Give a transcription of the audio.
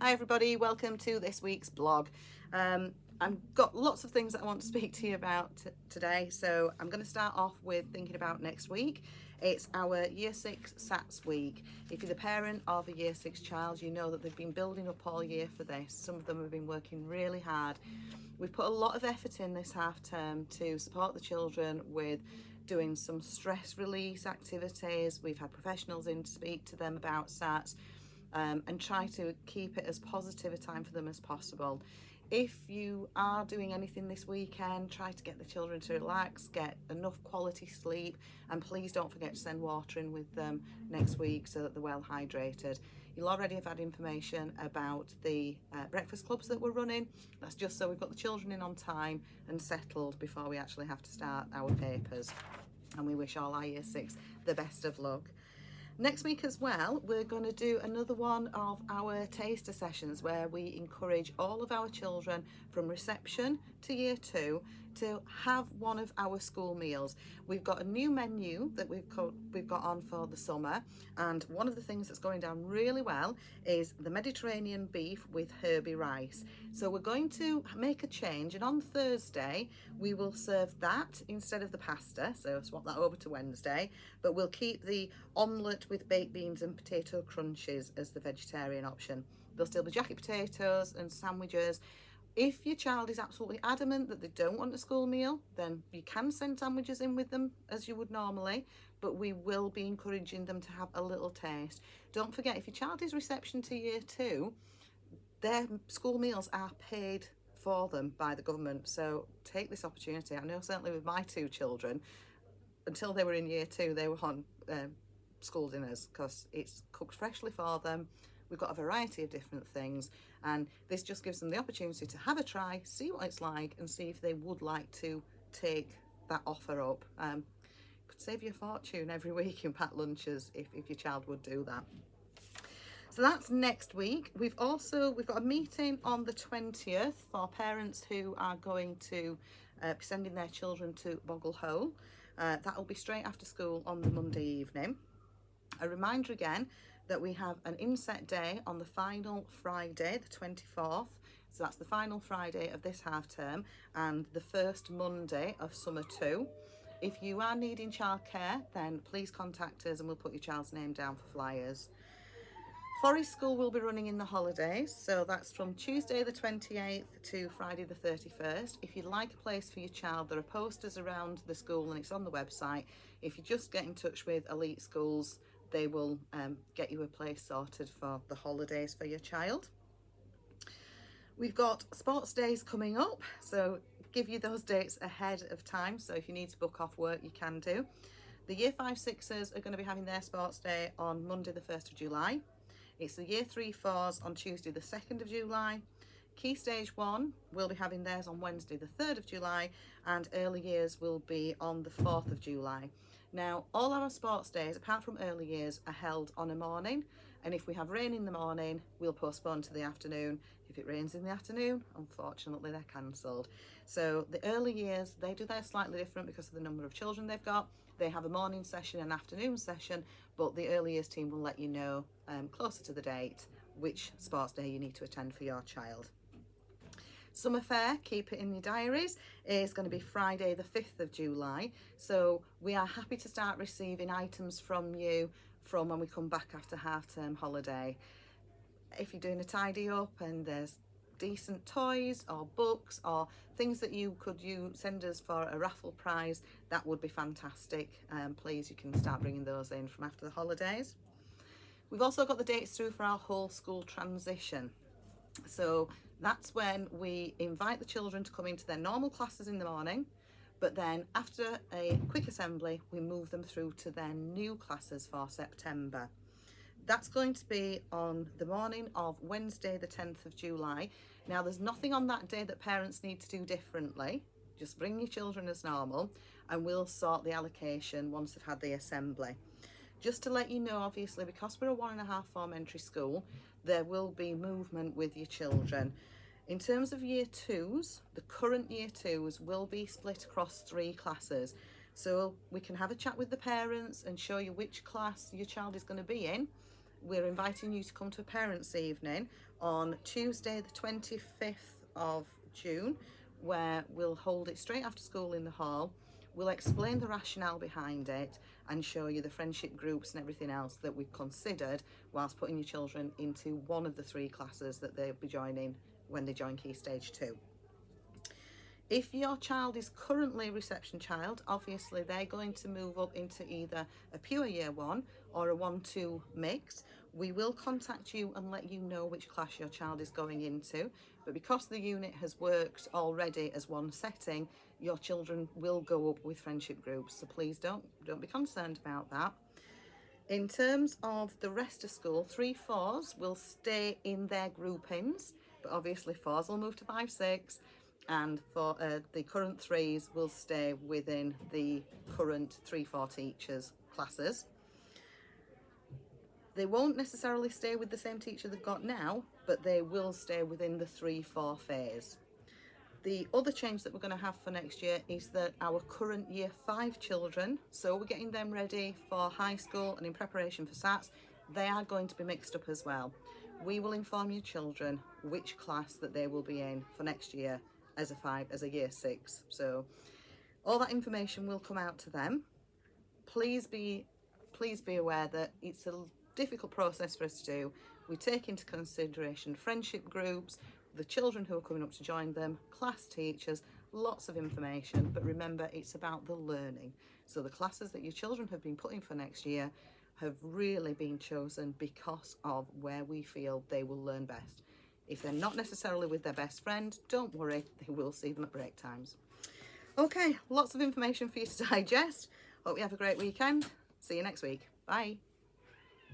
Hi everybody, welcome to this week's blog. I've got lots of things that I want to speak to you about today, so I'm going to start off with thinking about next week. It's our Year 6 SATs week. If you're the parent of a Year 6 child, you know that they've been building up all year for this. Some of them have been working really hard. We've put a lot of effort in this half term to support the children with doing some stress release activities. We've had professionals in to speak to them about SATs. And try to keep it as positive a time for them as possible. If you are doing anything this weekend, try to get the children to relax, get enough quality sleep, and please don't forget to send water in with them next week so that they're well hydrated. You'll already have had information about the breakfast clubs that we're running. That's just so we've got the children in on time and settled before we actually have to start our papers. And we wish all our Year 6 the best of luck. Next week as well, we're going to do another one of our taster sessions where we encourage all of our children from reception to Year 2 to have one of our school meals. We've got a new menu that we've got on for the summer, and one of the things that's going down really well is the Mediterranean beef with herby rice. So we're going to make a change, and on Thursday we will serve that instead of the pasta, so swap that over to Wednesday, but we'll keep the omelette with baked beans and potato crunches as the vegetarian option. There'll still be jacket potatoes and sandwiches. If your child is absolutely adamant that they don't want a school meal, then you can send sandwiches in with them as you would normally, but we will be encouraging them to have a little taste. Don't forget, if your child is reception to Year 2, their school meals are paid for them by the government, so take this opportunity. I know certainly with my two children, until they were in Year 2, they were on school dinners because it's cooked freshly for them. We've got a variety of different things, and this just gives them the opportunity to have a try, see what it's like, and see if they would like to take that offer up. Could save you a fortune every week in packed lunches if your child would do that. So that's next week. We've got a meeting on the 20th for parents who are going to be sending their children to Boggle Hole. That will be straight after school on the Monday evening. A reminder again that we have an inset day on the final Friday, the 24th. So that's the final Friday of this half term and the first Monday of summer 2. If you are needing childcare, then please contact us and we'll put your child's name down for flyers. Forest School will be running in the holidays, so that's from Tuesday the 28th to Friday the 31st. If you'd like a place for your child, there are posters around the school and it's on the website. If you just get in touch with Elite Schools, they will get you a place sorted for the holidays for your child. We've got sports days coming up, so give you those dates ahead of time, so if you need to book off work you can do. The Year 5/6ers are going to be having their sports day on Monday the 1st of July. It's the Year 3/4s on Tuesday the 2nd of July. Key Stage 1 will be having theirs on Wednesday the 3rd of July, and early years will be on the 4th of July. Now, all our sports days, apart from early years, are held on a morning, and if we have rain in the morning, we'll postpone to the afternoon. If it rains in the afternoon, unfortunately, they're cancelled. So the early years, they do theirs slightly different because of the number of children they've got. They have a morning session and afternoon session, but the early years team will let you know closer to the date which sports day you need to attend for your child. Summer Fair, keep it in your diaries, is going to be Friday the 5th of July. So we are happy to start receiving items from you from when we come back after half-term holiday. If you're doing a tidy up and there's decent toys or books or things that you could send us for a raffle prize, that would be fantastic. Please, you can start bringing those in from after the holidays. We've also got the dates through for our whole school transition. So that's when we invite the children to come into their normal classes in the morning, but then after a quick assembly, we move them through to their new classes for September. That's going to be on the morning of Wednesday the 10th of July. Now, there's nothing on that day that parents need to do differently. Just bring your children as normal and we'll sort the allocation once they've had the assembly. Just to let you know, obviously, because we're a 1.5 form school, there will be movement with your children. In terms of Year 2s, the current Year 2s will be split across 3 classes. So we can have a chat with the parents and show you which class your child is going to be in. we're inviting you to come to a parents' evening on Tuesday the 25th of June, where we'll hold it straight after school in the hall. We'll explain the rationale behind it and show you the friendship groups and everything else that we've considered whilst putting your children into one of the 3 classes that they'll be joining when they join Key Stage 2. If your child is currently a reception child, obviously they're going to move up into either a pure year 1 or a 1-2 mix. We will contact you and let you know which class your child is going into, but because the unit has worked already as one setting, your children will go up with friendship groups, so please don't be concerned about that. In terms of the rest of school, 3-4s will stay in their groupings, but obviously 4s will move to 5-6, and for the current 3s will stay within the current 3-4 teachers' classes. They won't necessarily stay with the same teacher they've got now, but they will stay within the 3-4 phase. The other change that we're going to have for next year is that our current year 5 children, so we're getting them ready for high school and in preparation for SATs, they are going to be mixed up as well. We will inform your children which class that they will be in for next year as a year 6. So all that information will come out to them. Please be aware that it's a difficult process for us to do. We take into consideration friendship groups, the children who are coming up to join them, class teachers, lots of information, but remember it's about the learning. So the classes that your children have been put in for next year have really been chosen because of where we feel they will learn best. If they're not necessarily with their best friend, don't worry, they will see them at break times. Okay, lots of information for you to digest. Hope you have a great weekend. See you next week. Bye.